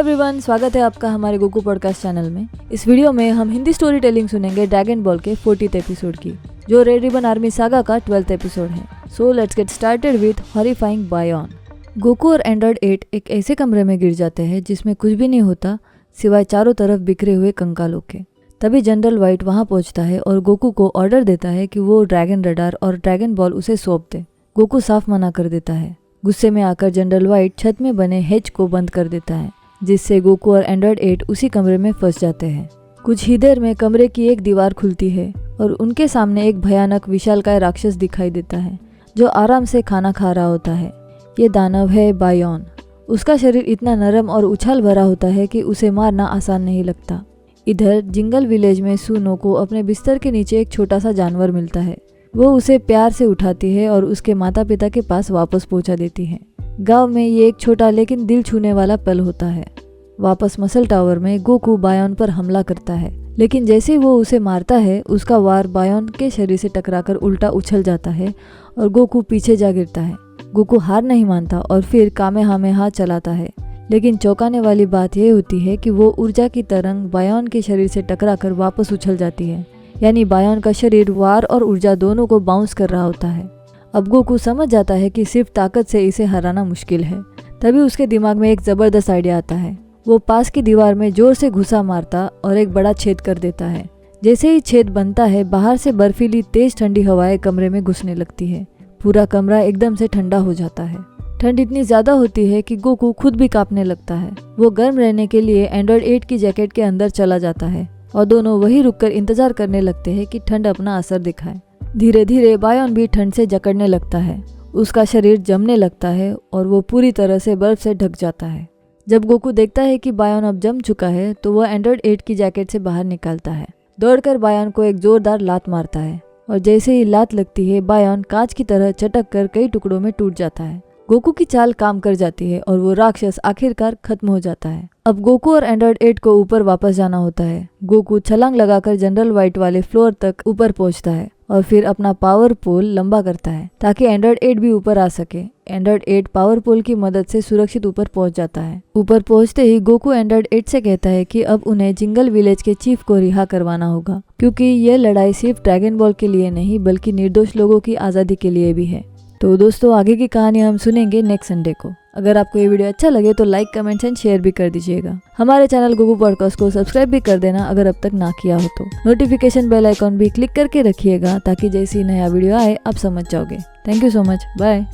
Everyone, स्वागत है आपका हमारे गोकू पॉडकास्ट चैनल में। इस वीडियो में हम हिंदी स्टोरी टेलिंग सुनेंगे ड्रैगन बॉल के 40th एपिसोड की, जो रेड रिबन आर्मी सागा का 12th एपिसोड है। So let's get started with horrifying बायोन। गोकू और एंड्रॉइड 8 एक ऐसे कमरे में गिर जाते हैं जिसमें कुछ भी नहीं होता सिवाय चारों तरफ बिखरे हुए कंकालों के। तभी जनरल व्हाइट वहां पहुंचता है और गोकू को ऑर्डर देता है कि वो ड्रैगन रडार और ड्रैगन बॉल उसे सौंप दे। गोकू साफ मना कर देता है। गुस्से में आकर जनरल व्हाइट छत में बने हेज को बंद कर देता है, जिससे गोकू और एंड्रॉइड 8 उसी कमरे में फंस जाते हैं। कुछ ही देर में कमरे की एक दीवार खुलती है और उनके सामने एक भयानक विशालकाय राक्षस दिखाई देता है जो आराम से खाना खा रहा होता है। ये दानव है बायोन। उसका शरीर इतना नरम और उछाल भरा होता है कि उसे मारना आसान नहीं लगता। इधर जिंगल विलेज में सूनो को अपने बिस्तर के नीचे एक छोटा सा जानवर मिलता है। वो उसे प्यार से उठाती है और उसके माता पिता के पास वापस पहुंचा देती है। गांव में ये एक छोटा लेकिन दिल छूने वाला पल होता है। वापस मसल टावर में गोकू बायोन पर हमला करता है, लेकिन जैसे ही वो उसे मारता है उसका वार बायोन के शरीर से टकराकर उल्टा उछल जाता है और गोकू पीछे जा गिरता है। गोकू हार नहीं मानता और फिर कामेहामेहा चलाता है, लेकिन चौंकाने वाली बात यह होती है कि वो ऊर्जा की तरंग बायोन के शरीर से टकराकर वापस उछल जाती है। यानी बायोन का शरीर वार और ऊर्जा दोनों को बाउंस कर रहा होता है। अब गोकू समझ जाता है कि सिर्फ ताकत से इसे हराना मुश्किल है। तभी उसके दिमाग में एक जबरदस्त आइडिया आता है। वो पास की दीवार में जोर से घुसा मारता और एक बड़ा छेद कर देता है। जैसे ही छेद बनता है, बाहर से बर्फीली तेज ठंडी हवाएं कमरे में घुसने लगती है। पूरा कमरा एकदम से ठंडा हो जाता है। ठंड इतनी ज्यादा होती है कि गोकू खुद भी कांपने लगता है। वो गर्म रहने के लिए एंड्रॉइड 8 की जैकेट के अंदर चला जाता है और दोनों वहीं रुककर इंतजार करने लगते हैं कि ठंड अपना असर दिखाए। धीरे धीरे बायोन भी ठंड से जकड़ने लगता है। उसका शरीर जमने लगता है और वो पूरी तरह से बर्फ से ढक जाता है। जब गोकू देखता है कि बायोन अब जम चुका है तो वह एंड्रॉइड 8 की जैकेट से बाहर निकलता है। दौड़कर बायोन को एक जोरदार लात मारता है और जैसे ही लात लगती है, बायोन कांच की तरह चटक कर कई टुकड़ों में टूट जाता है। गोकू की चाल काम कर जाती है और वो राक्षस आखिरकार खत्म हो जाता है। अब गोकू और एंड्रॉइड 8 को ऊपर वापस जाना होता है। गोकू छलांग लगाकर जनरल व्हाइट वाले फ्लोर तक ऊपर पहुंचता है और फिर अपना पावर पोल लंबा करता है ताकि एंड्रॉइड 8 भी ऊपर आ सके। एंड्रॉइड 8 पावर पोल की मदद से सुरक्षित ऊपर पहुंच जाता है। ऊपर पहुंचते ही गोकू एंड्रॉइड 8 से कहता है कि अब उन्हें जिंगल विलेज के चीफ को रिहा करवाना होगा, क्योंकि ये लड़ाई सिर्फ ड्रैगन बॉल के लिए नहीं बल्कि निर्दोष लोगों की आज़ादी के लिए भी है। तो दोस्तों, आगे की कहानी हम सुनेंगे नेक्स्ट संडे को। अगर आपको ये वीडियो अच्छा लगे तो लाइक, कमेंट्स एंड शेयर भी कर दीजिएगा। हमारे चैनल गोकू पॉडकास्ट को सब्सक्राइब भी कर देना अगर अब तक ना किया हो तो। नोटिफिकेशन बेल आइकॉन भी क्लिक करके रखिएगा ताकि जैसी नया वीडियो आए आप समझ जाओगे। Thank you so much. Bye.